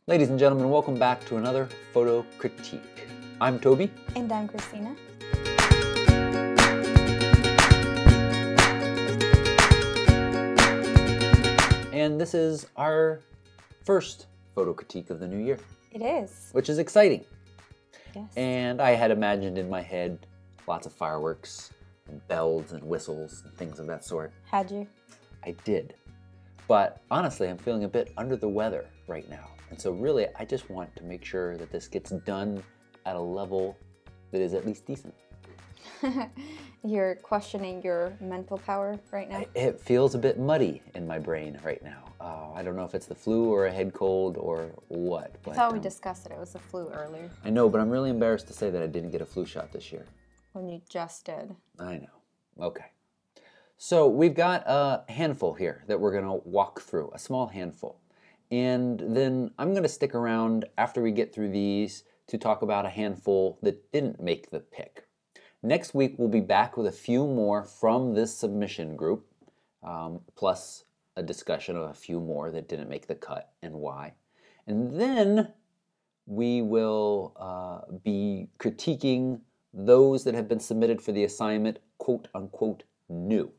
Ladies and gentlemen, welcome back to another photo critique. I'm Toby. And I'm Christina. And this is our first photo critique of the new year. It is. Which is exciting. Yes. And I had imagined in my head lots of fireworks and bells and whistles and things of that sort. Had you? I did. But honestly, I'm feeling a bit under the weather right now. And so really, I just want to make sure that this gets done at a level that is at least decent. You're questioning your mental power right now? It feels a bit muddy in my brain right now. I don't know if it's the flu or a head cold or what. I thought we discussed it. It was the flu earlier. I know, but I'm really embarrassed to say that I didn't get a flu shot this year. When you just did. I know. Okay. So we've got a handful here that we're going to walk through, a small handful. And then I'm going to stick around after we get through these to talk about a handful that didn't make the pick. Next week, we'll be back with a few more from this submission group, plus a discussion of a few more that didn't make the cut and why. And then we will be critiquing those that have been submitted for the assignment, quote unquote, new.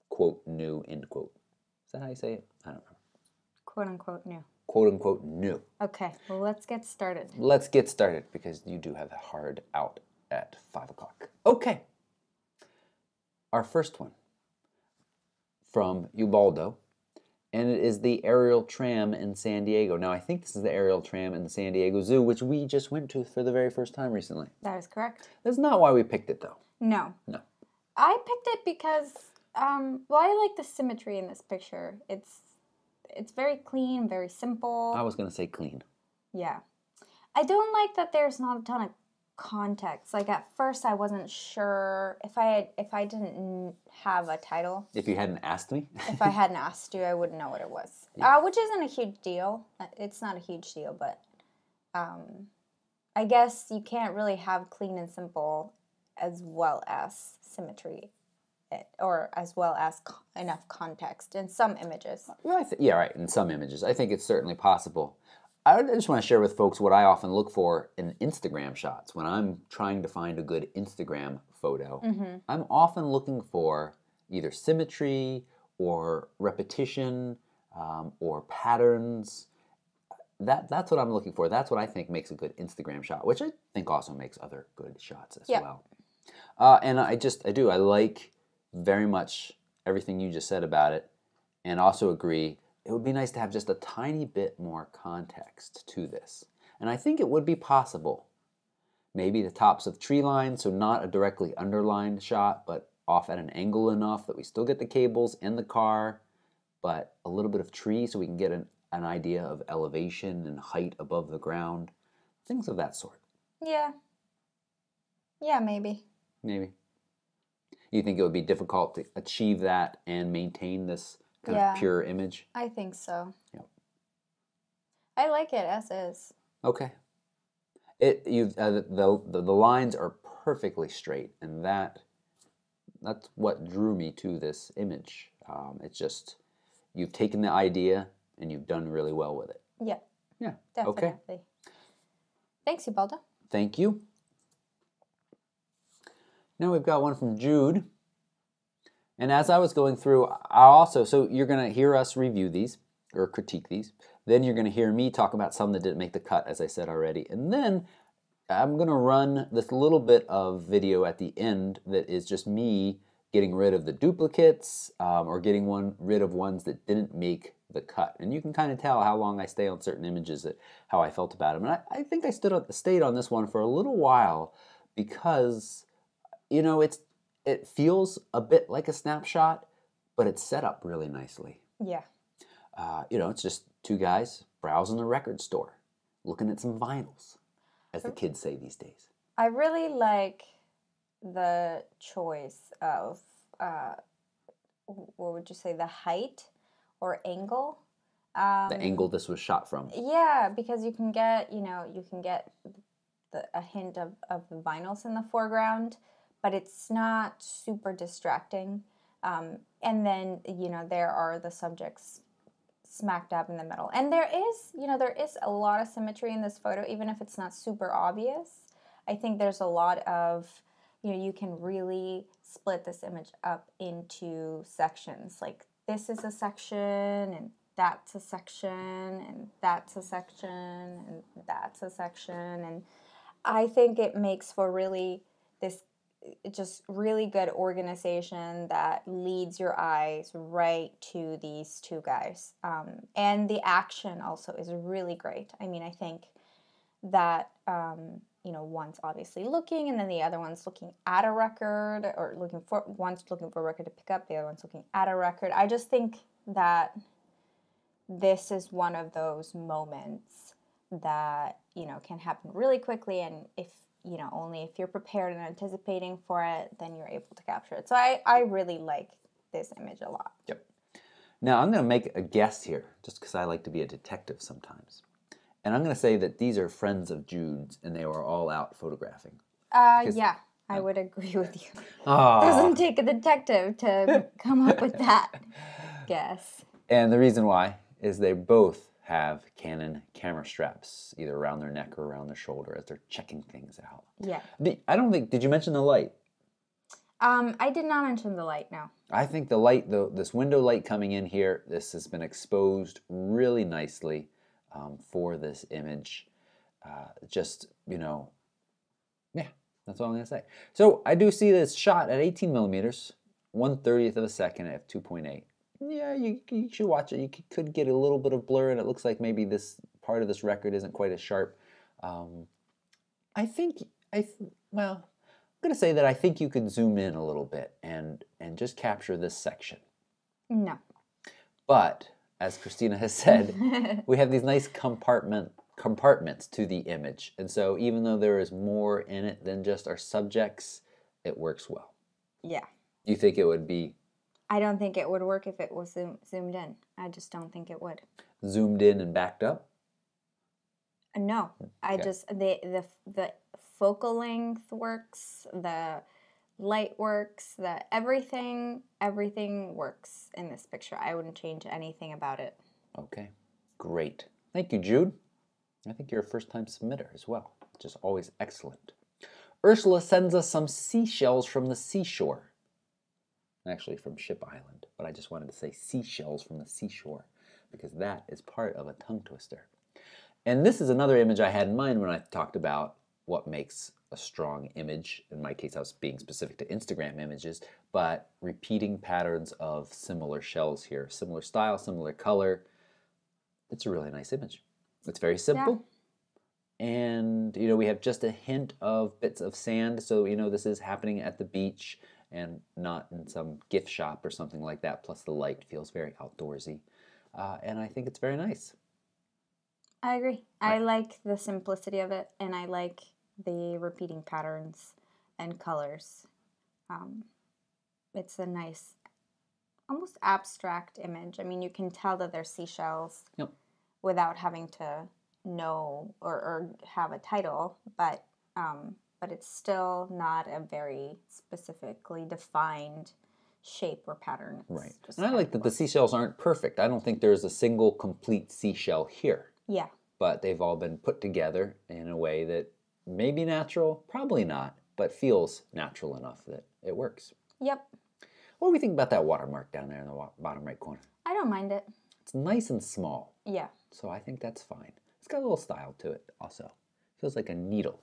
Quote, new, end quote. Is that how you say it? I don't know. Quote unquote new. Quote unquote new. Okay, well let's get started. Let's get started because you do have a hard out at 5 o'clock. Okay. Our first one from Ubaldo, and it is the aerial tram in San Diego. Now, I think this is the aerial tram in the San Diego Zoo, which we just went to for the very first time recently. That is correct. That's not why we picked it, though. No. No. I picked it because, well, I like the symmetry in this picture. It's very clean, very simple. I was going to say clean. Yeah. I don't like that there's not a ton of context. Like at first I wasn't sure if I didn't have a title. If you hadn't asked me? If I hadn't asked you, I wouldn't know what it was. Yeah. Which isn't a huge deal. It's not a huge deal, but I guess you can't really have clean and simple as well as symmetry, or as well as enough context in some images. Well, yeah, right, in some images. I think it's certainly possible. I just want to share with folks what I often look for in Instagram shots. When I'm trying to find a good Instagram photo, I'm often looking for either symmetry or repetition or patterns. That's what I'm looking for. That's what I think makes a good Instagram shot, which I think also makes other good shots as well. And I like very much everything you just said about it, and also agree it would be nice to have just a tiny bit more context to this. And I think it would be possible. Maybe the tops of tree lines, so not a directly underlined shot, but off at an angle enough that we still get the cables and the car, but a little bit of tree so we can get an idea of elevation and height above the ground. Things of that sort. Yeah. Yeah, maybe. Maybe. You think it would be difficult to achieve that and maintain this kind of pure image? I think so. Yep. I like it as is. Okay. The lines are perfectly straight, and that's what drew me to this image. It's just you've taken the idea and you've done really well with it. Yeah. Yeah. Definitely. Okay. Thanks, Ubaldo. Thank you. Now we've got one from Jude. And as I was going through, so you're going to hear us review these, or critique these. Then you're going to hear me talk about some that didn't make the cut, as I said already. And then I'm going to run this little bit of video at the end that is just me getting rid of the duplicates, or getting rid of ones that didn't make the cut. And you can kind of tell how long I stay on certain images, how I felt about them. And I think I stayed on this one for a little while because, you know, it feels a bit like a snapshot, but it's set up really nicely. Yeah. You know, it's just two guys browsing the record store, looking at some vinyls, as the kids say these days. I really like the choice of, what would you say, the height or angle. The angle this was shot from. Yeah, because you can get, a hint of the vinyls in the foreground, but it's not super distracting. And then, there are the subjects smack dab in the middle. And there is a lot of symmetry in this photo, even if it's not super obvious. I think there's a lot of, you can really split this image up into sections. Like this is a section, and that's a section, and that's a section, and that's a section. And I think it makes for really just really good organization that leads your eyes right to these two guys. And the action also is really great. I mean, I think that, one's obviously looking, and then the other one's looking at a record, or one's looking for a record to pick up, the other one's looking at a record. I just think that this is one of those moments that, can happen really quickly, and only if you're prepared and anticipating for it, then you're able to capture it. So I really like this image a lot. Yep. Now I'm going to make a guess here, just because I like to be a detective sometimes. And I'm going to say that these are friends of Jude's, and they were all out photographing. Yeah, I would agree with you. Oh. Doesn't take a detective to come up with that guess. And the reason why is they both have Canon camera straps, either around their neck or around their shoulder, as they're checking things out. Yeah. Did you mention the light? I did not mention the light, no. I think the light, this window light coming in here, this has been exposed really nicely for this image. Yeah, that's all I'm going to say. So I do see this shot at 18 millimeters, 1/30th of a second at f2.8. Yeah, you should watch it. You could get a little bit of blur, and it looks like maybe this part of this record isn't quite as sharp. I'm going to say that I think you could zoom in a little bit and just capture this section. No. But, as Christina has said, we have these nice compartments to the image. And so even though there is more in it than just our subjects, it works well. Yeah. You think it would be... I don't think it would work if it was zoomed in. I just don't think it would. Zoomed in and backed up? No. I just... The focal length works, the light works, everything works in this picture. I wouldn't change anything about it. Okay, great. Thank you, Jude. I think you're a first-time submitter as well, which is always excellent. Ursula sends us some seashells from the seashore. Actually from Ship Island, but I just wanted to say seashells from the seashore because that is part of a tongue twister. And this is another image I had in mind when I talked about what makes a strong image. In my case, I was being specific to Instagram images, but repeating patterns of similar shells here. Similar style, similar color. It's a really nice image. It's very simple. Yeah. And, we have just a hint of bits of sand, so, this is happening at the beach and not in some gift shop or something like that. Plus the light feels very outdoorsy. And I think it's very nice. I agree. I like the simplicity of it, and I like the repeating patterns and colors. It's a nice, almost abstract image. I mean, you can tell that they're seashells without having to know or have a title, but it's still not a very specifically defined shape or pattern. Right. And I like that the seashells aren't perfect. I don't think there's a single complete seashell here. Yeah. But they've all been put together in a way that may be natural, probably not, but feels natural enough that it works. Yep. What do we think about that watermark down there in the bottom right corner? I don't mind it. It's nice and small. Yeah. So I think that's fine. It's got a little style to it also. Feels like a needle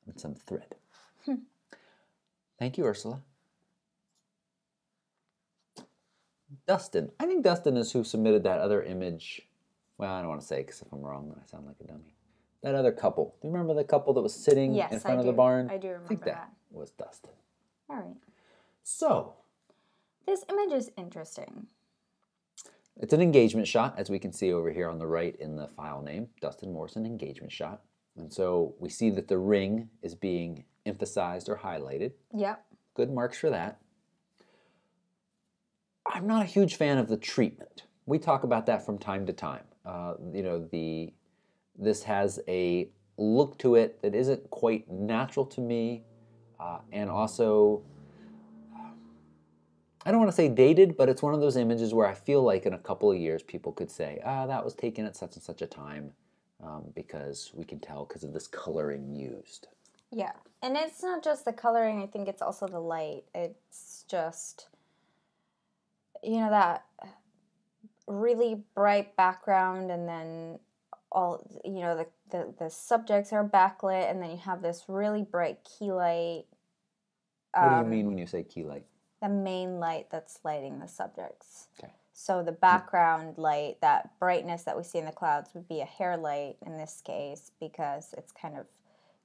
and some thread. Thank you, Ursula. Dustin. I think Dustin is who submitted that other image. Well, I don't want to say because if I'm wrong, then I sound like a dummy. That other couple. Do you remember the couple that was sitting in front of the barn? I do remember that. I think that was Dustin. All right. So. This image is interesting. It's an engagement shot, as we can see over here on the right in the file name. Dustin Morrison engagement shot. And so we see that the ring is being emphasized or highlighted. Yep. Good marks for that. I'm not a huge fan of the treatment. We talk about that from time to time. This has a look to it that isn't quite natural to me, and also I don't want to say dated, but it's one of those images where I feel like in a couple of years people could say, that was taken at such and such a time, because we can tell because of this coloring used. Yeah, and it's not just the coloring, I think it's also the light. It's just, that really bright background, and then all, the subjects are backlit, and then you have this really bright key light. What do you mean when you say key light? The main light that's lighting the subjects. Okay. So the background light, that brightness that we see in the clouds, would be a hair light in this case, because it's kind of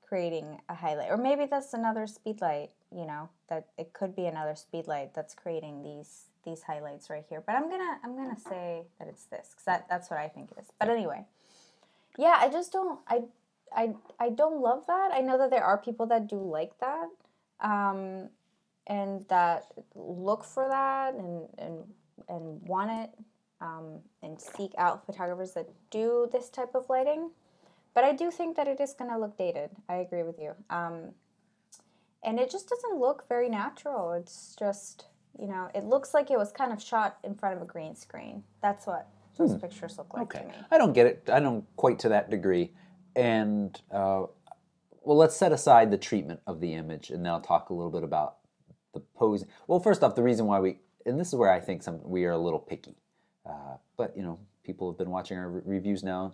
creating a highlight. Or maybe that's another speed light, that it could be another speed light that's creating these highlights right here. But I'm gonna say that it's this, because that's what I think it is. But anyway, yeah, I just don't I don't love that. I know that there are people that do like that. And that look for that and want it, and seek out photographers that do this type of lighting. But I do think that it is going to look dated. I agree with you. And it just doesn't look very natural. It's just, it looks like it was kind of shot in front of a green screen. That's what those pictures look like to me. I don't get it. I don't quite to that degree. And, well, let's set aside the treatment of the image, and now talk a little bit about the posing. Well, first off, the reason why and this is where I think we are a little picky, but people have been watching our reviews now,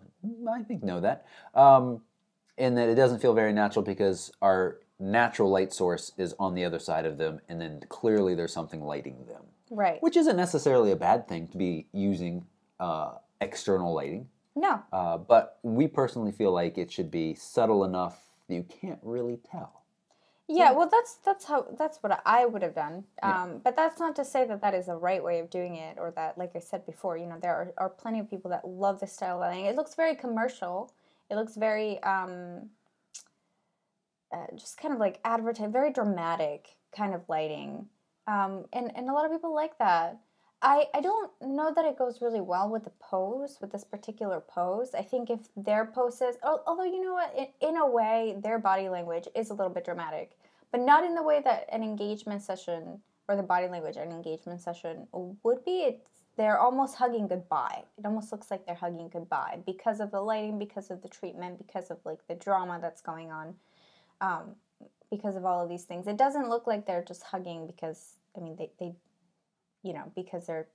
I think know that, and that it doesn't feel very natural because our natural light source is on the other side of them, and then clearly there's something lighting them. Right. Which isn't necessarily a bad thing to be using external lighting. No. But we personally feel like it should be subtle enough that you can't really tell. Yeah, well, that's what I would have done. But that's not to say that that is the right way of doing it, or that, like I said before, there are plenty of people that love this style of lighting. It looks very commercial. It looks very just kind of like very dramatic kind of lighting, and a lot of people like that. I don't know that it goes really well with the pose, with this particular pose. I think if their poses, although you know what, in a way, their body language is a little bit dramatic, but not in the way that an engagement session, or the body language at an engagement session would be. They're almost hugging goodbye. It almost looks like they're hugging goodbye because of the lighting, because of the treatment, because of like the drama that's going on, because of all of these things. It doesn't look like they're just hugging because, they because they're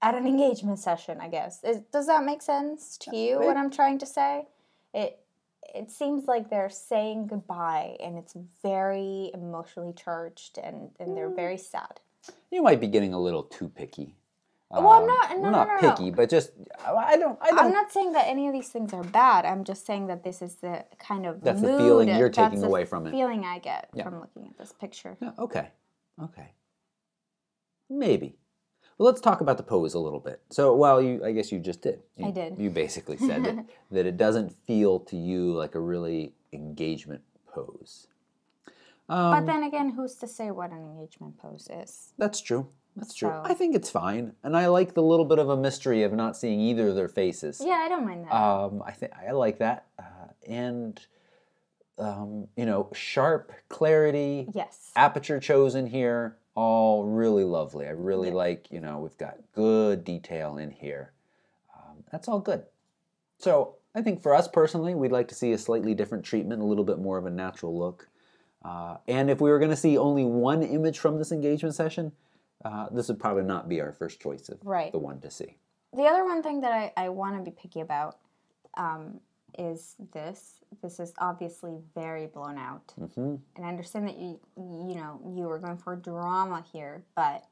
at an engagement session, I guess. Does that make sense to you, what I'm trying to say? It seems like they're saying goodbye, and it's very emotionally charged, and they're very sad. You might be getting a little too picky. Well, I'm not. No, not picky, but just I'm not saying that any of these things are bad. I'm just saying that this is the kind of that's mood, the feeling you're taking away from it. Feeling I get from looking at this picture. Yeah, okay. Maybe. Well, let's talk about the pose a little bit. So, I guess you just did. I did. You basically said that it doesn't feel to you like a really engagement pose. But then again, who's to say what an engagement pose is? That's true. That's true. I think it's fine, and I like the little bit of a mystery of not seeing either of their faces. Yeah, I don't mind that. I like that, and sharp clarity. Yes. Aperture chosen here. All really lovely. I really like, we've got good detail in here. That's all good. So I think for us personally, we'd like to see a slightly different treatment, a little bit more of a natural look. And if we were going to see only one image from this engagement session, this would probably not be our first choice of the one to see. The other one thing that I want to be picky about is this. This is obviously very blown out. Mm-hmm. And I understand that you were going for drama here, but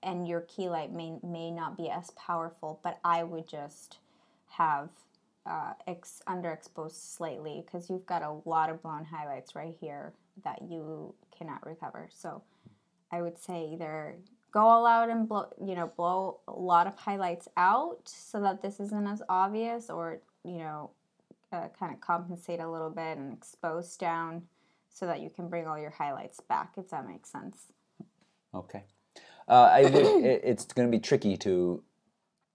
and your key light may not be as powerful, but I would just have underexposed slightly, because you've got a lot of blown highlights right here that you cannot recover. So I would say either go all out and blow a lot of highlights out so that this isn't as obvious, or kind of compensate a little bit and expose down so that you can bring all your highlights back, if that makes sense. Okay. It's going to be tricky to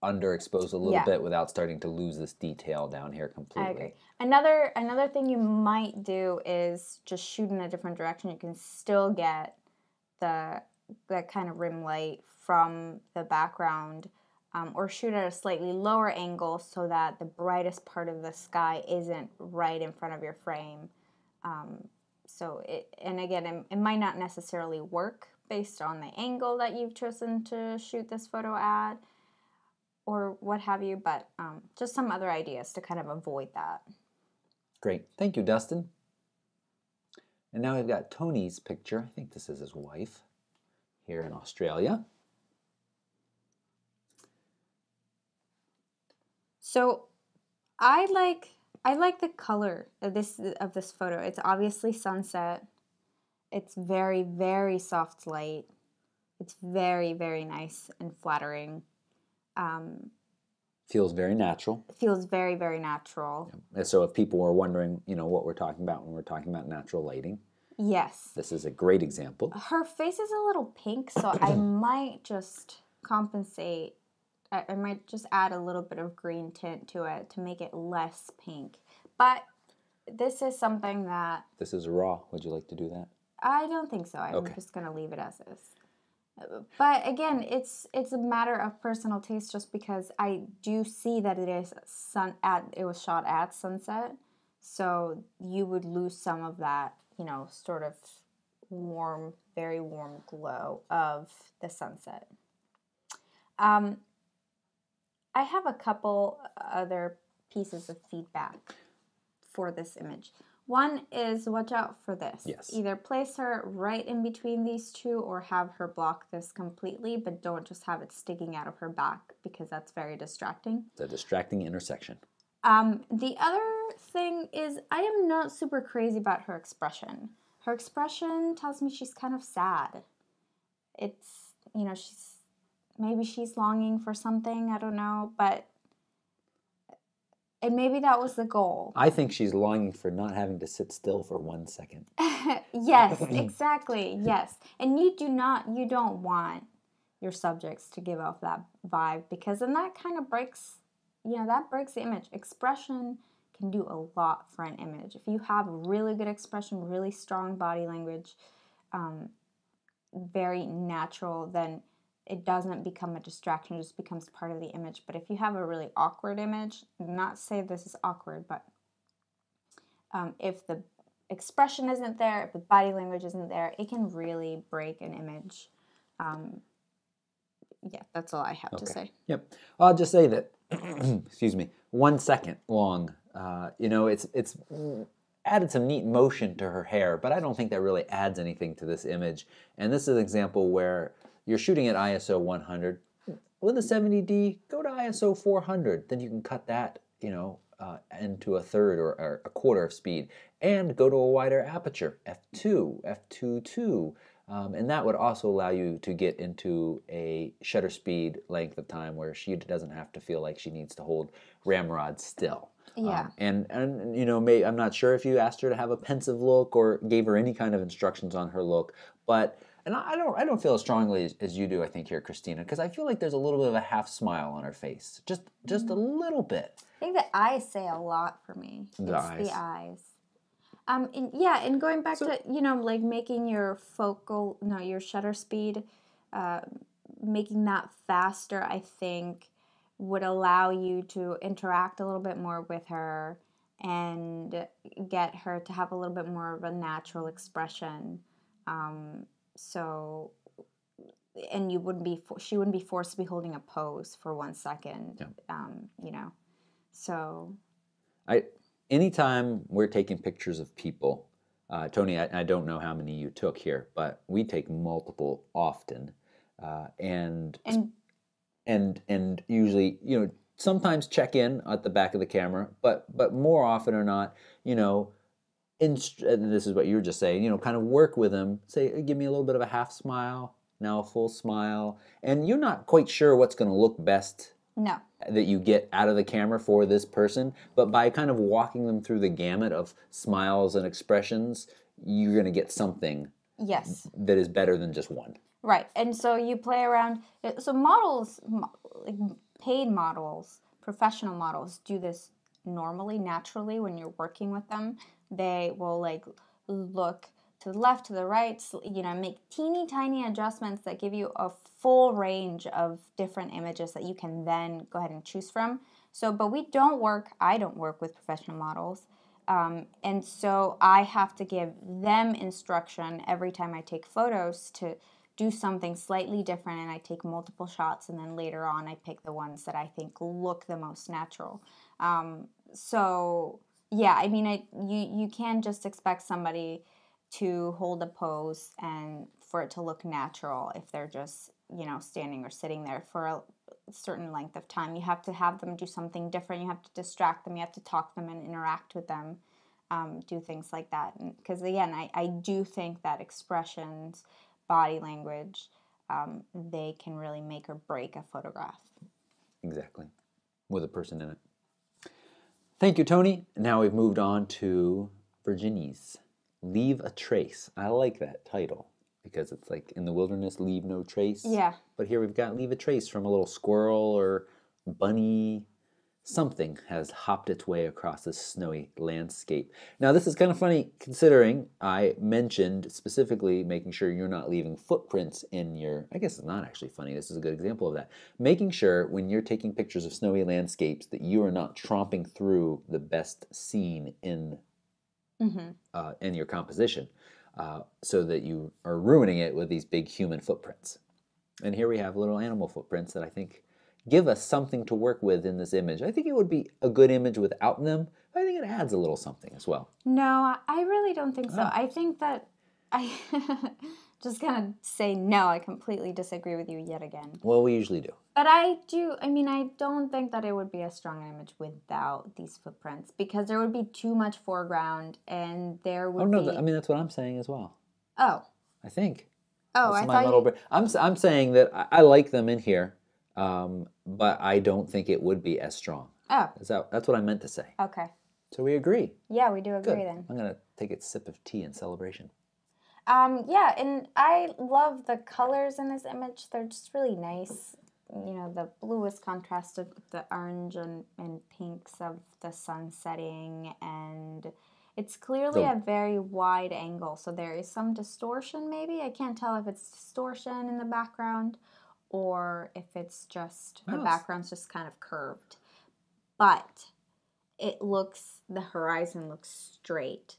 underexpose a little bit without starting to lose this detail down here completely. I agree. Another thing you might do is just shoot in a different direction. You can still get that kind of rim light from the background, or shoot at a slightly lower angle so that the brightest part of the sky isn't right in front of your frame. And again, it might not necessarily work based on the angle that you've chosen to shoot this photo at, or what have you, but just some other ideas to kind of avoid that. Great. Thank you, Dustin. And now we've got Tony's picture. I think this is his wife here in Australia. So I like the color of this photo. It's obviously sunset. It's very, very soft light. It's very, very nice and flattering. Feels very natural. Feels very, very natural. And so if people were wondering, what we're talking about when we're talking about natural lighting, yes, this is a great example. Her face is a little pink, so I might just compensate. I might just add a little bit of green tint to it to make it less pink. But this is something that... This is raw. Would you like to do that? I don't think so. I'm just going to leave it as is. But again, it's a matter of personal taste, just because I do see that it was shot at sunset, so you would lose some of that, sort of warm, very warm glow of the sunset. I have a couple other pieces of feedback for this image. One is, watch out for this. Yes. Either place her right in between these two or have her block this completely, but don't just have it sticking out of her back, because that's very distracting. It's a distracting intersection. The other thing is, I am not super crazy about her expression. Her expression tells me she's kind of sad. It's, maybe she's longing for something, I don't know, but... And maybe that was the goal. I think she's longing for not having to sit still for 1 second. Yes, exactly. Yes. And you don't want your subjects to give off that vibe, because then that kind of breaks, that breaks the image. Expression can do a lot for an image. If you have really good expression, really strong body language, very natural, then it doesn't become a distraction, it just becomes part of the image. But if you have a really awkward image, not say this is awkward, but if the expression isn't there, if the body language isn't there, it can really break an image. Yeah, that's all I have to say. Yep. I'll just say that, excuse me, 1 second long, it's added some neat motion to her hair, but I don't think that really adds anything to this image. And this is an example where you're shooting at ISO 100. With a 70D, go to ISO 400. Then you can cut that, into a third or a quarter of speed, and go to a wider aperture, f2, f2.2. And that would also allow you to get into a shutter speed length of time where she doesn't have to feel like she needs to hold ramrod still. Yeah. And I'm not sure if you asked her to have a pensive look or gave her any kind of instructions on her look, but I don't feel as strongly as you do, I think, here, Christina, because I feel like there's a little bit of a half smile on her face, just a little bit. I think the eyes say a lot for me. The eyes. And going back to, making your your shutter speed, making that faster, I think, would allow you to interact a little bit more with her and get her to have a little bit more of a natural expression. And she wouldn't be forced to be holding a pose for 1 second. Yeah. So. Anytime we're taking pictures of people, Tony, I don't know how many you took here, but we take multiple often, and usually, sometimes check in at the back of the camera, but more often or not, and this is what you were just saying, kind of work with them, say, give me a little bit of a half smile, now a full smile, and you're not quite sure what's going to look best. No. That you get out of the camera for this person, but by kind of walking them through the gamut of smiles and expressions, you're going to get something that is better than just one. Right, and so you play around. So models, like paid models, professional models, do this normally, naturally when you're working with them. They will look to the left, to the right, you know, make teeny tiny adjustments that give you a full range of different images that you can then go ahead and choose from. So, but I don't work with professional models. And so I have to give them instruction every time I take photos to do something slightly different, and I take multiple shots, and then later on I pick the ones that I think look the most natural. So yeah, I mean, you can't just expect somebody to hold a pose and for it to look natural if they're just, you know, standing or sitting there for a certain length of time. You have to have them do something different. You have to distract them. You have to talk to them and interact with them, do things like that. Because again, I do think that expressions, body language, they can really make or break a photograph. Exactly. With a person in it. Thank you, Tony. Now we've moved on to Virginie's Leave a Trace. I like that title because it's like in the wilderness, leave no trace. Yeah. But here we've got leave a trace from a little squirrel or bunny. Something has hopped its way across this snowy landscape. Now, this is kind of funny considering I mentioned specifically making sure you're not leaving footprints in your, I guess it's not actually funny, this is a good example of that. Making sure when you're taking pictures of snowy landscapes that you are not tromping through the best scene in your composition so that you are ruining it with these big human footprints. And here we have little animal footprints that I think give us something to work with in this image. I think it would be a good image without them, but I think it adds a little something as well. No, I really don't think so. I think that I just gonna say no, I completely disagree with you yet again. Well, we usually do. But I don't think that it would be a strong image without these footprints because there would be too much foreground and there would be... Oh, no, I mean, that's what I'm saying as well. Oh. I think. Oh, that's I my thought I'm saying that I like them in here, but I don't think it would be as strong. Oh. That's what I meant to say. Okay. So we agree. Yeah, we do agree Good. then. I'm going to take a sip of tea in celebration. Yeah, and I love the colors in this image. They're just really nice. You know, the blue is contrasted with the orange and pinks of the sun setting, and it's clearly a very wide angle, so there is some distortion maybe. I can't tell if it's distortion in the background or if it's just the background's just kind of curved. But the horizon looks straight.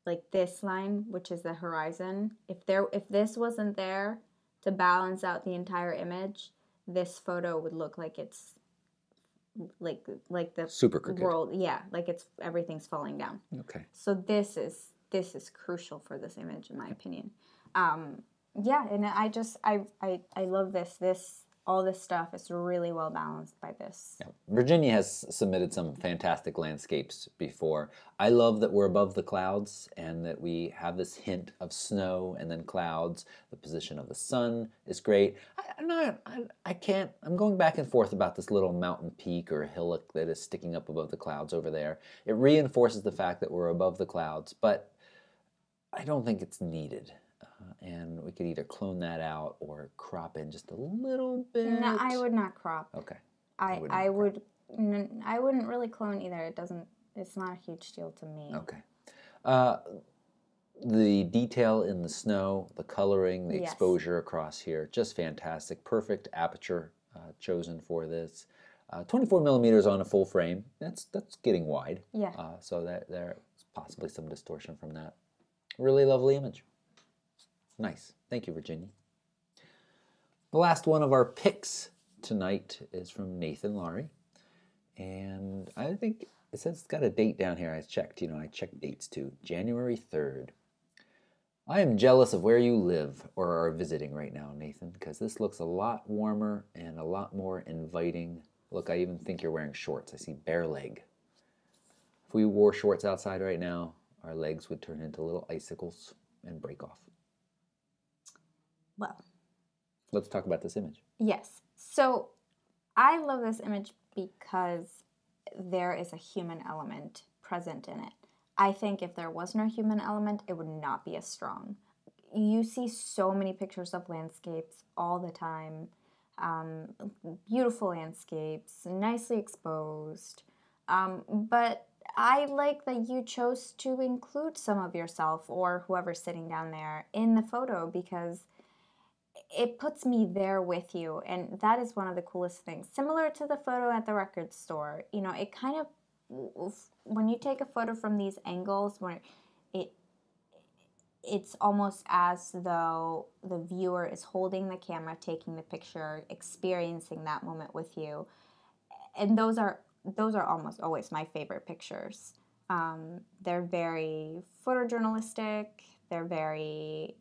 Like this line, which is the horizon, if this wasn't there to balance out the entire image, this photo would look like it's like the super crooked world, yeah, like everything's falling down. Okay. So this is crucial for this image, in my opinion. Yeah, and I love this. All this stuff is really well balanced by this. Yeah. Virginia has submitted some fantastic landscapes before. I love that we're above the clouds and that we have this hint of snow and then clouds. The position of the sun is great. I'm going back and forth about this little mountain peak or hillock that is sticking up above the clouds over there. It reinforces the fact that we're above the clouds, but I don't think it's needed. And we could either clone that out or crop in just a little bit. No, I would not crop. Okay. I wouldn't really clone either. It's not a huge deal to me. Okay. The detail in the snow, the coloring, the exposure across here, just fantastic. Perfect aperture chosen for this. 24 millimeters on a full frame. That's getting wide. Yeah. So there's possibly some distortion from that. Really lovely image. Nice. Thank you, Virginia. The last one of our picks tonight is from Nathan Laurie. And I think it says it's got a date down here. I checked dates too. January 3rd. I am jealous of where you live or are visiting right now, Nathan, because this looks a lot warmer and a lot more inviting. Look, I even think you're wearing shorts. I see bare leg. If we wore shorts outside right now, our legs would turn into little icicles and break off. Well, let's talk about this image. Yes. So I love this image because there is a human element present in it. I think if there was no human element, it would not be as strong. You see so many pictures of landscapes all the time. Beautiful landscapes, nicely exposed. But I like that you chose to include some of yourself or whoever's sitting down there in the photo, because it puts me there with you, and that is one of the coolest things. Similar to the photo at the record store, you know, it kind of, when you take a photo from these angles, where it's almost as though the viewer is holding the camera, taking the picture, experiencing that moment with you, and those are almost always my favorite pictures. They're very photojournalistic. They're very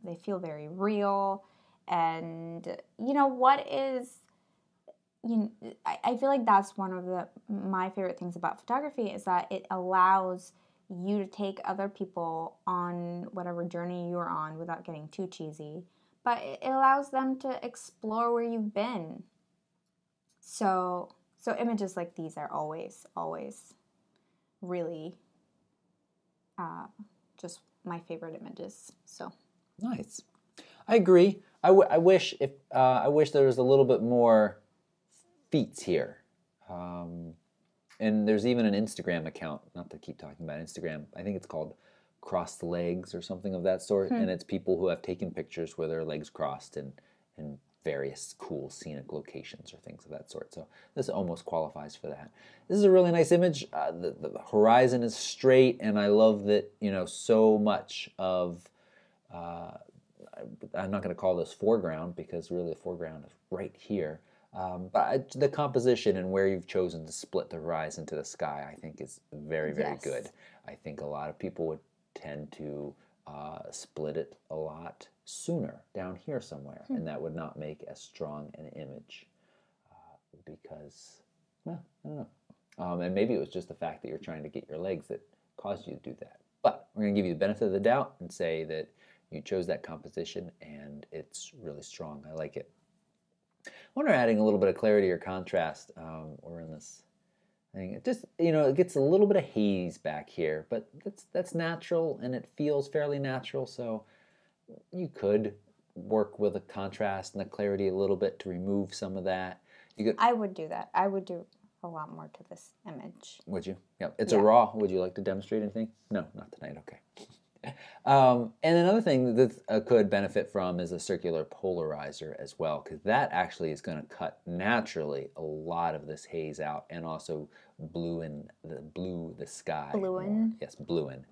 they feel very real, and you know what is, I feel like that's one of my favorite things about photography, is that it allows you to take other people on whatever journey you're on without getting too cheesy, but it allows them to explore where you've been. So images like these are always really just my favorite images. So nice. I agree. I wish there was a little bit more feats here. And there's even an Instagram account, not to keep talking about Instagram, I think it's called Crossed Legs or something of that sort, and it's people who have taken pictures with their legs crossed in various cool scenic locations or things of that sort. So this almost qualifies for that. This is a really nice image. The horizon is straight, and I love that, you know, so much of, I'm not going to call this foreground, because really the foreground is right here. But the composition and where you've chosen to split the horizon to the sky, I think is very, very good. I think a lot of people would tend to split it a lot sooner down here somewhere, and that would not make as strong an image because, well, I don't know. And maybe it was just the fact that you're trying to get your legs that caused you to do that. But we're going to give you the benefit of the doubt and say that you chose that composition and it's really strong. I like it. I wonder, adding a little bit of clarity or contrast, we're in this thing. It just, you know, it gets a little bit of haze back here, but that's natural and it feels fairly natural. So you could work with a contrast and the clarity a little bit to remove some of that. You could. I would do that. I would do a lot more to this image. Would you? Yeah. It's a raw. Would you like to demonstrate anything? No, not tonight. Okay. And another thing that could benefit from is a circular polarizer as well, because that actually is going to cut naturally a lot of this haze out, and also blue the sky. Bluein. Yes, bluein.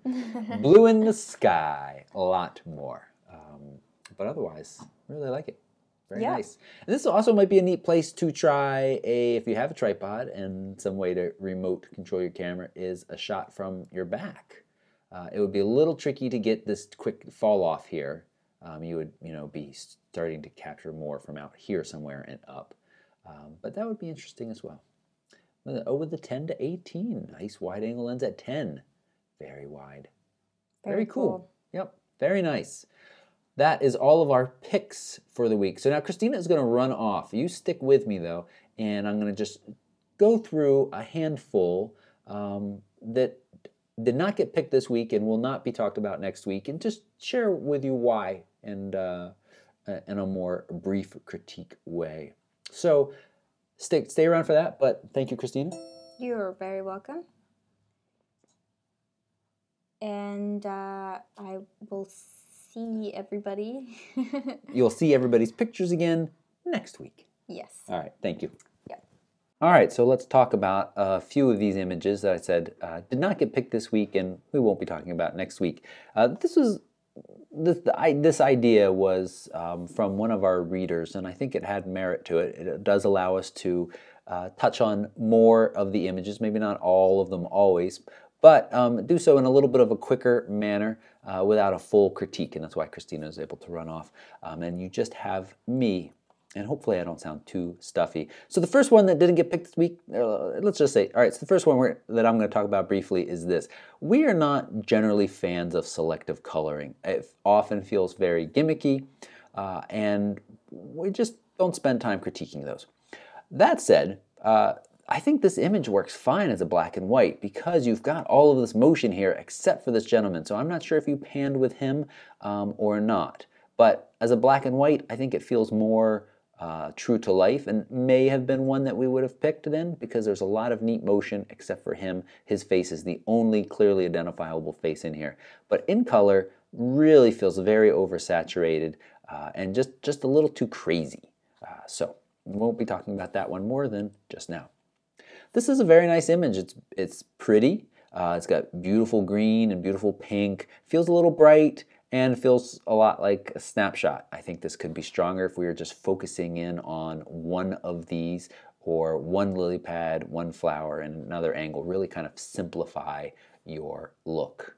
Bluein the sky a lot more. But otherwise, really like it. Very nice. And this also might be a neat place to try if you have a tripod and some way to remote control your camera, is a shot from your back. It would be a little tricky to get this quick fall off here. You would, be starting to capture more from out here somewhere and up. But that would be interesting as well. With the 10 to 18, nice wide angle lens at 10. Very wide. Very cool. Yep, very nice. That is all of our picks for the week. So now Christina is going to run off. You stick with me though, and I'm going to just go through a handful that did not get picked this week and will not be talked about next week, and just share with you why, and in a more brief critique way. So stay around for that, but thank you, Christina. You're very welcome. And I will see everybody. You'll see everybody's pictures again next week. Yes. All right, thank you. All right, so let's talk about a few of these images that I said did not get picked this week and we won't be talking about next week. This idea was from one of our readers, and I think it had merit to it. It does allow us to touch on more of the images, maybe not all of them always, but do so in a little bit of a quicker manner without a full critique, and that's why Christina is able to run off. And you just have me. And hopefully I don't sound too stuffy. So the first one that didn't get picked this week, let's just say, all right, so the first one that I'm going to talk about briefly is this. We are not generally fans of selective coloring. It often feels very gimmicky, and we just don't spend time critiquing those. That said, I think this image works fine as a black and white because you've got all of this motion here except for this gentleman. So I'm not sure if you panned with him or not. But as a black and white, I think it feels more true to life, and may have been one that we would have picked then because there's a lot of neat motion except for him. His face is the only clearly identifiable face in here. But in color, really feels very oversaturated and just a little too crazy. So we won't be talking about that one more than just now. This is a very nice image. It's pretty. It's got beautiful green and beautiful pink. Feels a little bright and feels a lot like a snapshot. I think this could be stronger if we were just focusing in on one of these, or one lily pad, one flower, and another angle. Really kind of simplify your look.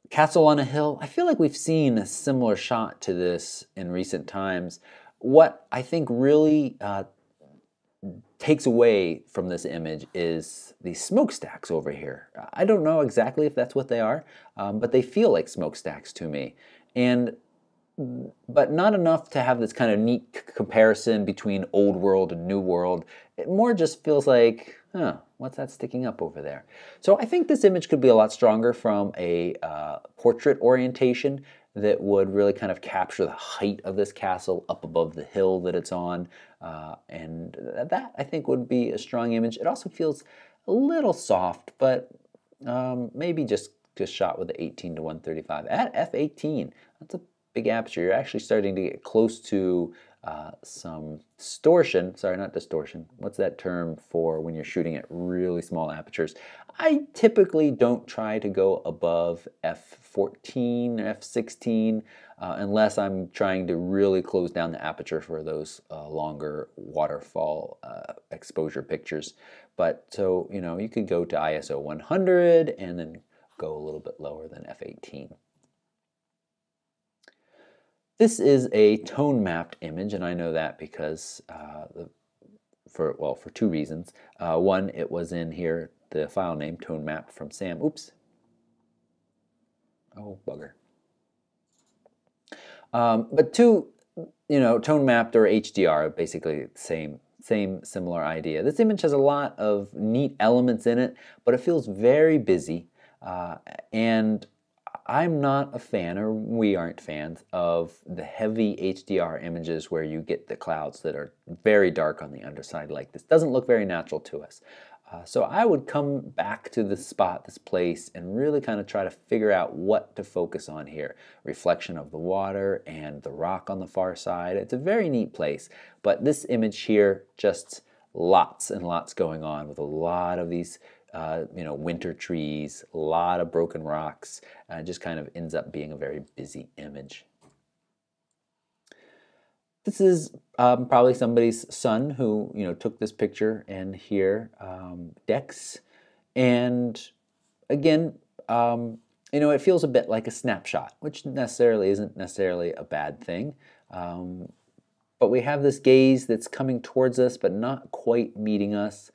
Castle on a hill. I feel like we've seen a similar shot to this in recent times. What I think really takes away from this image is the smokestacks over here. I don't know exactly if that's what they are, but they feel like smokestacks to me. But not enough to have this kind of neat comparison between old world and new world. It more just feels like, huh, what's that sticking up over there? So I think this image could be a lot stronger from a portrait orientation that would really kind of capture the height of this castle up above the hill that it's on. And that, I think, would be a strong image. It also feels a little soft, but maybe just shot with the 18 to 135. At f18, that's a big aperture. You're actually starting to get close to some distortion. Sorry, not distortion. What's that term for when you're shooting at really small apertures? I typically don't try to go above f14, f16, unless I'm trying to really close down the aperture for those longer waterfall exposure pictures. But so, you know, you could go to ISO 100 and then go a little bit lower than f18. This is a tone mapped image, and I know that because for two reasons. One, it was in here, the file name Tonemap from Sam. Oops. Oh, bugger. But two, you know, tone mapped or HDR, basically the same similar idea. This image has a lot of neat elements in it, but it feels very busy, and I'm not a fan, or we aren't fans, of the heavy HDR images where you get the clouds that are very dark on the underside like this. Doesn't look very natural to us. So I would come back to this spot, this place, and really kind of try to figure out what to focus on here. Reflection of the water and the rock on the far side. It's a very neat place, but this image here, just lots and lots going on with a lot of these winter trees, a lot of broken rocks. It just kind of ends up being a very busy image. This is probably somebody's son who took this picture, and here Dex, and again it feels a bit like a snapshot, which necessarily isn't necessarily a bad thing. But we have this gaze that's coming towards us but not quite meeting us.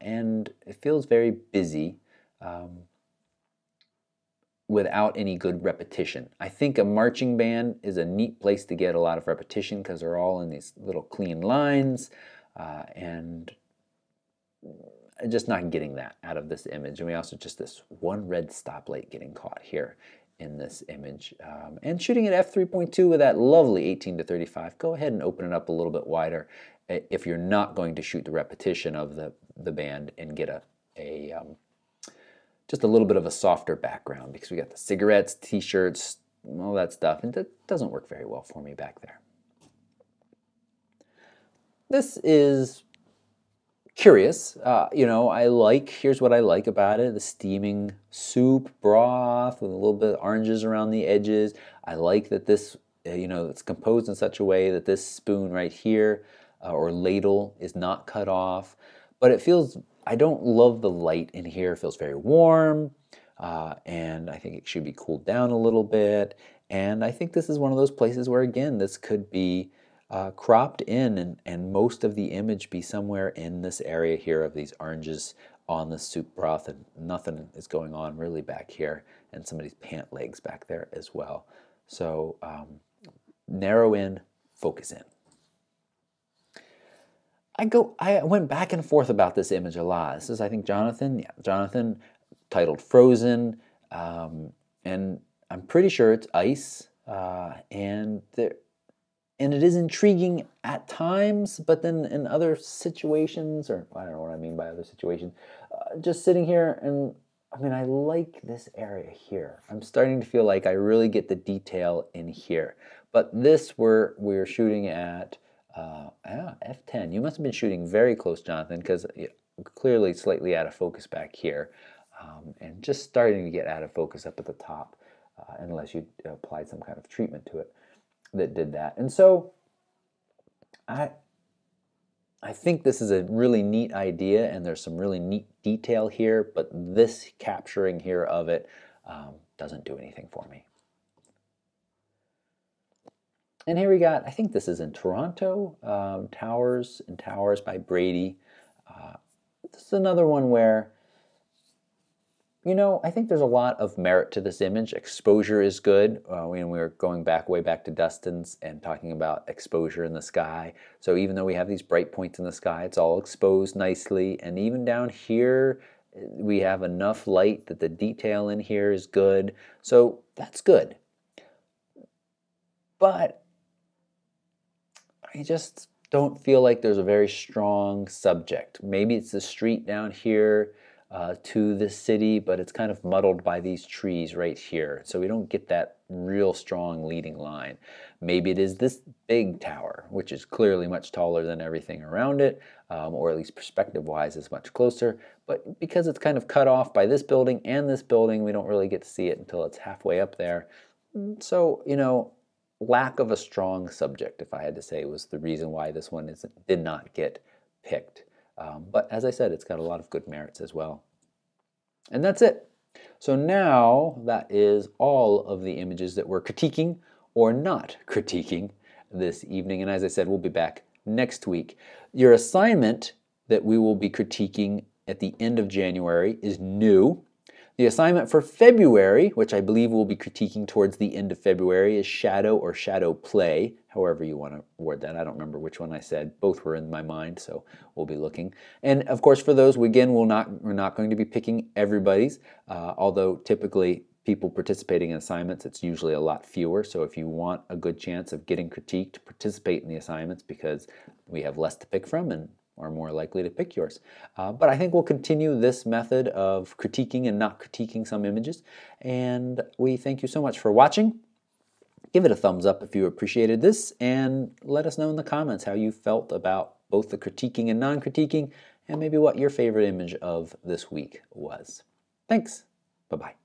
And it feels very busy without any good repetition. I think a marching band is a neat place to get a lot of repetition because they're all in these little clean lines, and I'm just not getting that out of this image. And we also just this one red stoplight getting caught here in this image. And shooting at f3.2 with that lovely 18 to 35, go ahead and open it up a little bit wider if you're not going to shoot the repetition of the band and get just a little bit of a softer background, because we got the cigarettes, t-shirts, all that stuff, and that doesn't work very well for me back there. This is curious. Here's what I like about it: the steaming soup broth with a little bit of oranges around the edges. I like that this, it's composed in such a way that this spoon right here or ladle is not cut off, but it feels, I don't love the light in here. It feels very warm, and I think it should be cooled down a little bit. And I think this is one of those places where, again, this could be cropped in, and most of the image be somewhere in this area here of these oranges on the soup broth, and nothing is going on really back here, and somebody's pant legs back there as well. So narrow in, focus in. I went back and forth about this image a lot. This is, I think, Jonathan, titled Frozen, and I'm pretty sure it's ice, and And it is intriguing at times, but then in other situations, or I don't know what I mean by other situations, just sitting here and I mean, I like this area here. I'm starting to feel like I really get the detail in here. But this we're shooting at f10. You must have been shooting very close, Jonathan, because clearly slightly out of focus back here, and just starting to get out of focus up at the top, unless you applied some kind of treatment to it that did that. And so I think this is a really neat idea, and there's some really neat detail here, but this capturing here of it doesn't do anything for me. And here we got, I think this is in Toronto, Towers and Towers by Brady. This is another one where, you know, I think there's a lot of merit to this image. Exposure is good. We were going back way back to Dustin's and talking about exposure in the sky. So even though we have these bright points in the sky, it's all exposed nicely. And even down here, we have enough light that the detail in here is good. So that's good. But I just don't feel like there's a very strong subject. Maybe it's the street down here to this city, but it's kind of muddled by these trees right here. So we don't get that real strong leading line. Maybe it is this big tower, which is clearly much taller than everything around it, or at least perspective-wise is much closer. But because it's kind of cut off by this building and this building, we don't really get to see it until it's halfway up there. So, you know, lack of a strong subject, if I had to say, was the reason why this one did not get picked. But as I said, it's got a lot of good merits as well. And that's it. So now that is all of the images that we're critiquing or not critiquing this evening. And as I said, we'll be back next week. Your assignment that we will be critiquing at the end of January is new. The assignment for February, which I believe we'll be critiquing towards the end of February, is shadow or shadow play, however you want to word that. I don't remember which one I said. Both were in my mind, so we'll be looking. And of course, for those, again, we're not going to be picking everybody's, although typically people participating in assignments, it's usually a lot fewer. So if you want a good chance of getting critiqued, participate in the assignments because we have less to pick from and are more likely to pick yours. But I think we'll continue this method of critiquing and not critiquing some images. And we thank you so much for watching. Give it a thumbs up if you appreciated this, and let us know in the comments how you felt about both the critiquing and non-critiquing, and maybe what your favorite image of this week was. Thanks. Bye-bye.